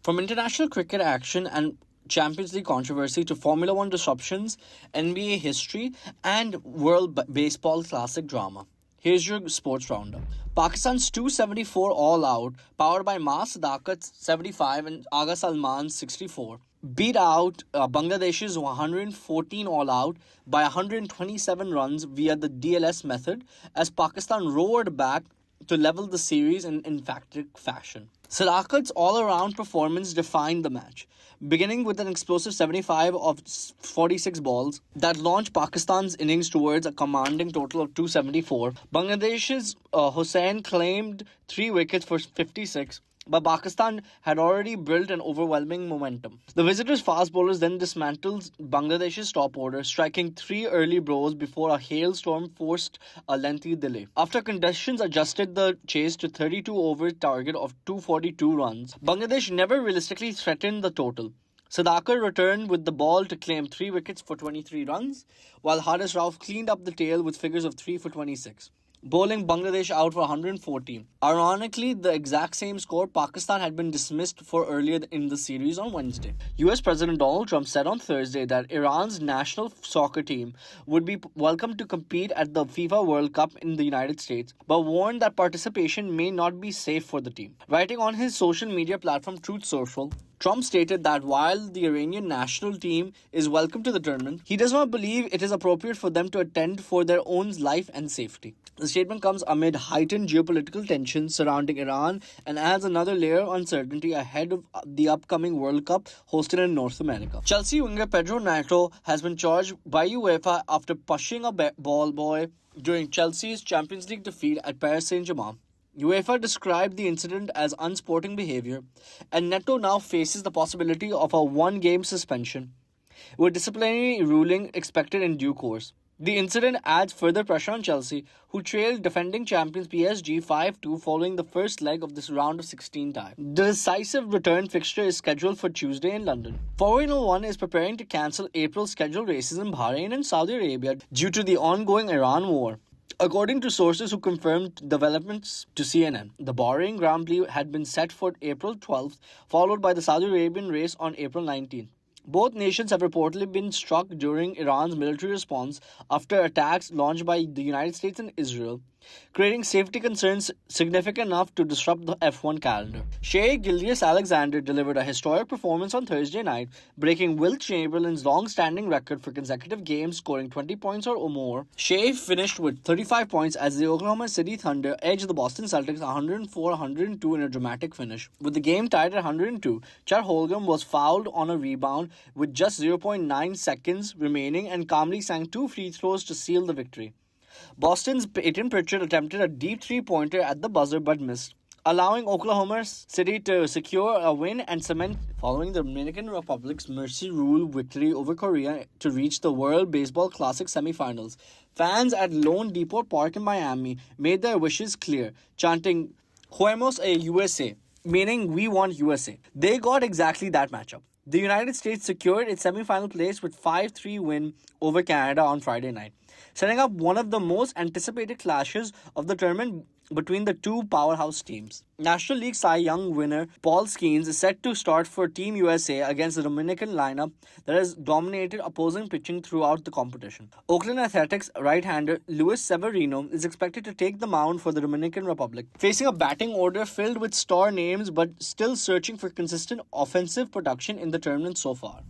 From international cricket action and Champions League controversy to Formula One disruptions, NBA history, and World Baseball Classic drama. Here's your sports roundup. Pakistan's 274 all out, powered by Mas Sadaqat's 75 and Aga Salman's 64, beat out Bangladesh's 114 all out by 127 runs via the DLS method as Pakistan roared back to level the series in emphatic fashion. Sadaqat's all-around performance defined the match, beginning with an explosive 75 of 46 balls that launched Pakistan's innings towards a commanding total of 274. Bangladesh's Hussain claimed 3 wickets for 56, but Pakistan had already built an overwhelming momentum. The visitors' fast bowlers then dismantled Bangladesh's top order, striking 3 early blows before a hailstorm forced a lengthy delay. After conditions adjusted the chase to 32 over target of 242 runs, Bangladesh never realistically threatened the total. Sadaqat returned with the ball to claim 3 wickets for 23 runs, while Haris Rauf cleaned up the tail with figures of 3 for 26. Bowling Bangladesh out for 114. Ironically, the exact same score Pakistan had been dismissed for earlier in the series on Wednesday. US President Donald Trump said on Thursday that Iran's national soccer team would be welcome to compete at the FIFA World Cup in the United States, but warned that participation may not be safe for the team. Writing on his social media platform Truth Social, Trump stated that while the Iranian national team is welcome to the tournament, he does not believe it is appropriate for them to attend for their own life and safety. The statement comes amid heightened geopolitical tensions surrounding Iran and adds another layer of uncertainty ahead of the upcoming World Cup hosted in North America. Chelsea winger Pedro Neto has been charged by UEFA after pushing a ball boy during Chelsea's Champions League defeat at Paris Saint-Germain. UEFA described the incident as unsporting behavior, and Neto now faces the possibility of a one-game suspension, with disciplinary ruling expected in due course. The incident adds further pressure on Chelsea, who trailed defending champions PSG 5-2 following the first leg of this round of 16 tie. The decisive return fixture is scheduled for Tuesday in London. Formula One is preparing to cancel April's scheduled races in Bahrain and Saudi Arabia due to the ongoing Iran war. According to sources who confirmed developments to CNN, the Bahrain Grand Prix had been set for April 12th, followed by the Saudi Arabian race on April 19th. Both nations have reportedly been struck during Iran's military response after attacks launched by the United States and Israel, creating safety concerns significant enough to disrupt the F1 calendar. Shai Gilgeous-Alexander delivered a historic performance on Thursday night, breaking Wilt Chamberlain's long-standing record for consecutive games scoring 20 points or more. Shai finished with 35 points as the Oklahoma City Thunder edged the Boston Celtics 104-102 in a dramatic finish. With the game tied at 102, Chet Holmgren was fouled on a rebound with just 0.9 seconds remaining and calmly sank 2 free throws to seal the victory. Boston's Peyton Pritchard attempted a deep three-pointer at the buzzer but missed, allowing Oklahoma City to secure a win and cement following the Dominican Republic's Mercy Rule victory over Korea to reach the World Baseball Classic semifinals. Fans at Lone Depot Park in Miami made their wishes clear, chanting, "Juemos a USA," meaning we want USA. They got exactly that matchup. The United States secured its semi-final place with 5-3 win over Canada on Friday night, setting up one of the most anticipated clashes of the tournament between the two powerhouse teams. National League Cy Young winner Paul Skeens is set to start for Team USA against the Dominican lineup that has dominated opposing pitching throughout the competition. Oakland Athletics right-hander Luis Severino is expected to take the mound for the Dominican Republic, facing a batting order filled with star names but still searching for consistent offensive production in the tournament so far.